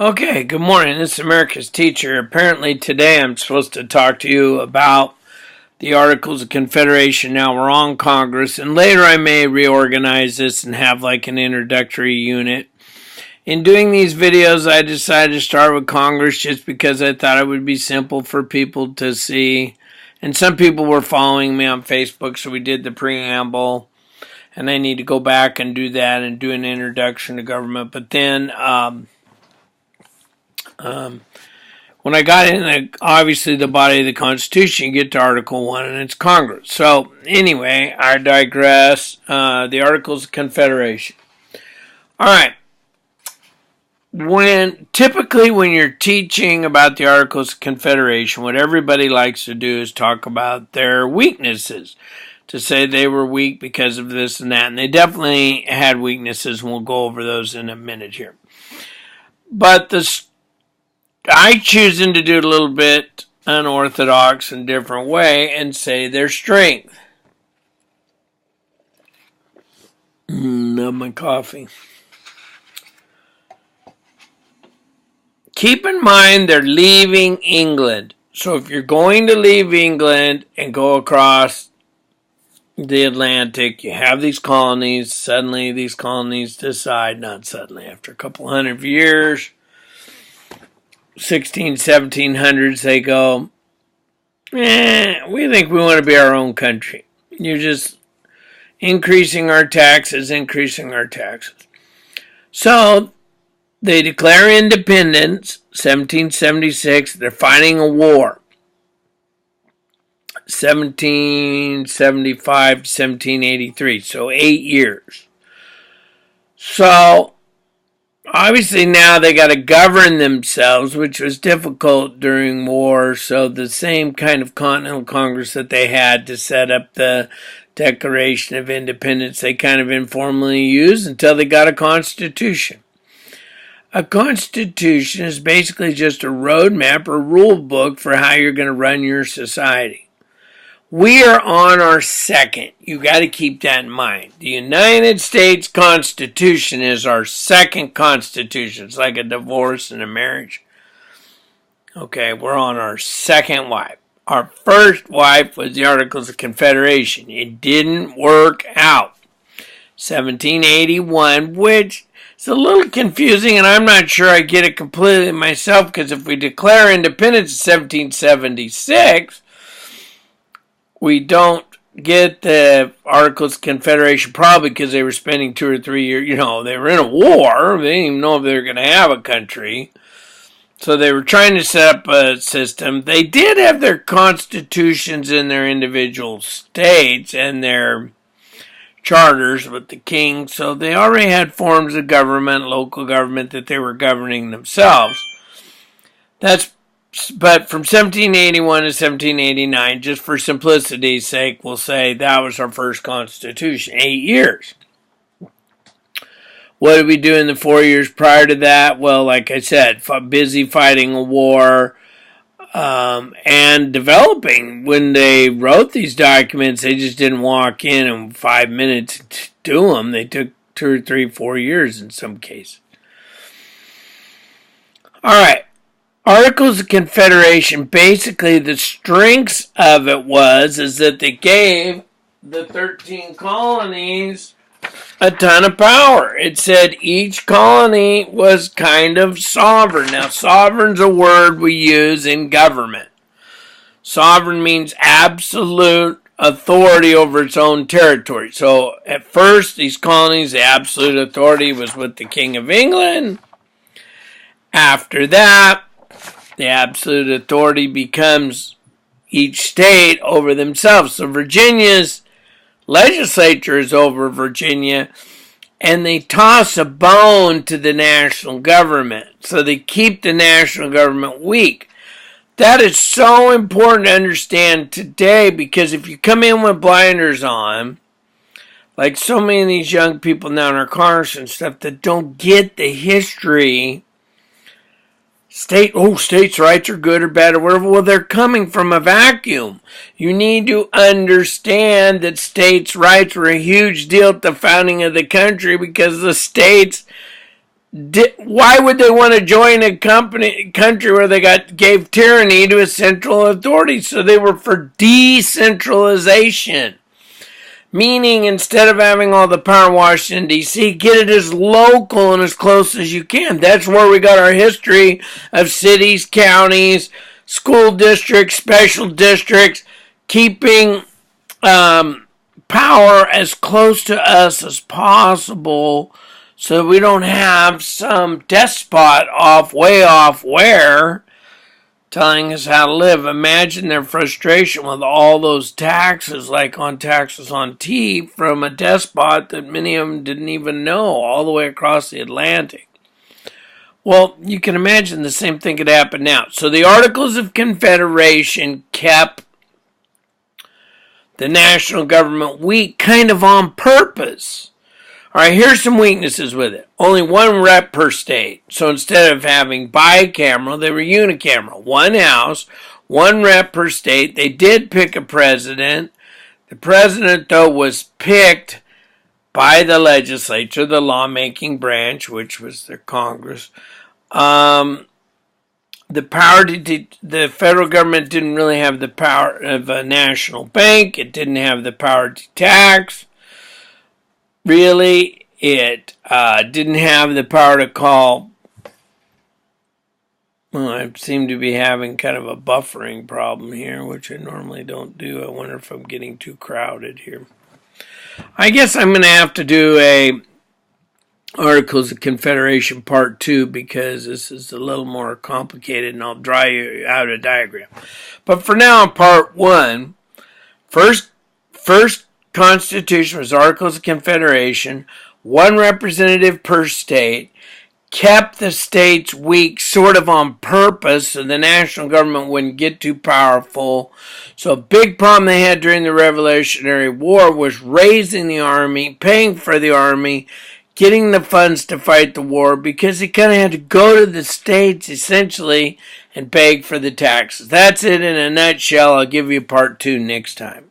Okay, good morning. This is America's Teacher. Apparently today I'm supposed to talk to you about the Articles of Confederation. Now we're on Congress, and later I may reorganize this and have like an introductory unit. In doing these videos, I decided to start with Congress just because I thought it would be simple for people to see. And some people were following me on Facebook, so we did the preamble. And I need to go back and do that and do an introduction to government. But then when I got in, obviously the body of the Constitution, you get to Article 1, and it's Congress. So, anyway, I digress. The Articles of Confederation. All right. Typically when you're teaching about the Articles of Confederation, what everybody likes to do is talk about their weaknesses. To say they were weak because of this and that. And they definitely had weaknesses, and we'll go over those in a minute here. But I choosing to do it a little bit unorthodox and different way and say their strength. Love my coffee. Keep in mind they're leaving England. So if you're going to leave England and go across the Atlantic, you have these colonies. Suddenly these colonies decide, not suddenly, after a couple hundred years, 1700s, they go, we think we want to be our own country. You're just increasing our taxes. So they declare independence, 1776. They're fighting a war, 1775 to 1783. So 8 years. So obviously now they got to govern themselves, which was difficult during war. So the same kind of Continental Congress that they had to set up the Declaration of Independence, they kind of informally used until they got a constitution. A constitution is basically just a roadmap or rule book for how you're going to run your society. We are on our second. You got to keep that in mind. The United States Constitution is our second constitution. It's like a divorce and a marriage. Okay, we're on our second wife. Our first wife was the Articles of Confederation. It didn't work out. 1781, which is a little confusing, and I'm not sure I get it completely myself, because if we declare independence in 1776, we don't get the Articles of Confederation, probably because they were spending 2 or 3 years, they were in a war. They didn't even know if they were going to have a country. So they were trying to set up a system. They did have their constitutions in their individual states and their charters with the king. So they already had forms of government, local government, that they were governing themselves. But from 1781 to 1789, just for simplicity's sake, we'll say that was our first constitution, 8 years. What did we do in the 4 years prior to that? Well, like I said, busy fighting a war and developing. When they wrote these documents, they just didn't walk in 5 minutes to do them. They took 2 or 3, 4 years in some cases. All right. Articles of Confederation, basically the strengths of it is that they gave the 13 colonies a ton of power. It said each colony was kind of sovereign. Now, sovereign's a word we use in government. Sovereign means absolute authority over its own territory. So, at first, these colonies, the absolute authority was with the King of England. After that, the absolute authority becomes each state over themselves. So Virginia's legislature is over Virginia, and they toss a bone to the national government. So they keep the national government weak. That is so important to understand today, because if you come in with blinders on, like so many of these young people now in our cars and stuff that don't get the history, states' rights are good or bad or whatever. Well, they're coming from a vacuum. You need to understand that states' rights were a huge deal at the founding of the country, because the states why would they want to join a country where they gave tyranny to a central authority? So they were for decentralization. Meaning, instead of having all the power in Washington, D.C., get it as local and as close as you can. That's where we got our history of cities, counties, school districts, special districts, keeping power as close to us as possible so we don't have some despot way off where telling us how to live. Imagine their frustration with all those taxes, like on taxes on tea, from a despot that many of them didn't even know, all the way across the Atlantic. Well, you can imagine the same thing could happen now. So the Articles of Confederation kept the national government weak, kind of on purpose. All right, here's some weaknesses with it. Only one rep per state. So instead of having bicameral, they were unicameral. One house, one rep per state. They did pick a president. The president, though, was picked by the legislature, the lawmaking branch, which was their Congress. The federal government didn't really have the power of a national bank. It didn't have the power to tax. Really, it didn't have the power to call. Well, I seem to be having kind of a buffering problem here, which I normally don't do. I wonder if I'm getting too crowded here. I guess I'm going to have to do a Articles of Confederation Part 2 because this is a little more complicated, and I'll draw you out a diagram. But for now, Part 1, first Constitution was Articles of Confederation, one representative per state, kept the states weak sort of on purpose so the national government wouldn't get too powerful. So a big problem they had during the Revolutionary War was raising the army, paying for the army, getting the funds to fight the war, because they kind of had to go to the states essentially and beg for the taxes. That's it in a nutshell. I'll give you Part 2 next time.